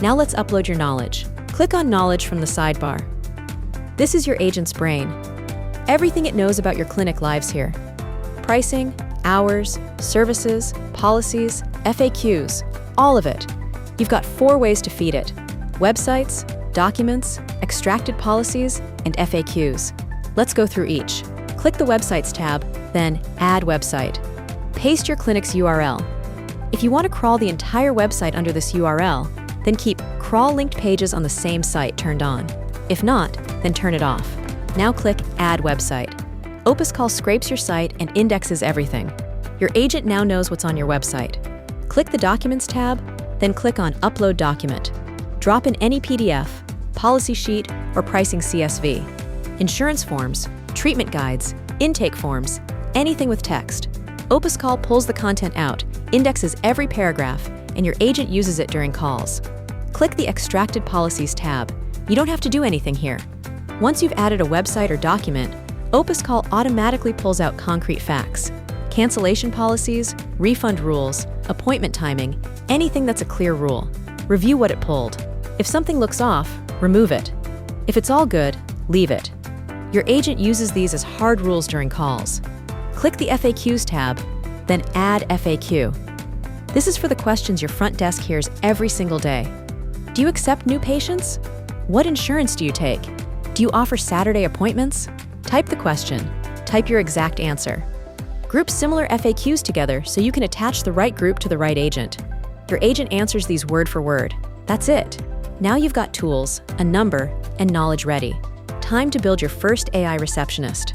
Now let's upload your knowledge. Click on Knowledge from the sidebar. This is your agent's brain. Everything it knows about your clinic lives here. Pricing, hours, services, policies, FAQs, all of it. You've got 4 ways to feed it: websites, documents, extracted policies, and FAQs. Let's go through each. Click the Websites tab, then Add Website. Paste your clinic's URL. If you want to crawl the entire website under this URL, then keep Crawl Linked Pages on the same site turned on. If not, then turn it off. Now click Add Website. OpusCall scrapes your site and indexes everything. Your agent now knows what's on your website. Click the Documents tab, then click on Upload Document. Drop in any PDF, policy sheet, or pricing CSV, insurance forms, treatment guides, intake forms, anything with text. OpusCall pulls the content out, indexes every paragraph, and your agent uses it during calls. Click the Extracted Policies tab. You don't have to do anything here. Once you've added a website or document, OpusCall automatically pulls out concrete facts, cancellation policies, refund rules, appointment timing, anything that's a clear rule. Review what it pulled. If something looks off, remove it. If it's all good, leave it. Your agent uses these as hard rules during calls. Click the FAQs tab, then Add FAQ. This is for the questions your front desk hears every single day. Do you accept new patients? What insurance do you take? Do you offer Saturday appointments? Type the question. Type your exact answer. Group similar FAQs together so you can attach the right group to the right agent. Your agent answers these word for word. That's it. Now you've got tools, a number, and knowledge ready. Time to build your first AI receptionist.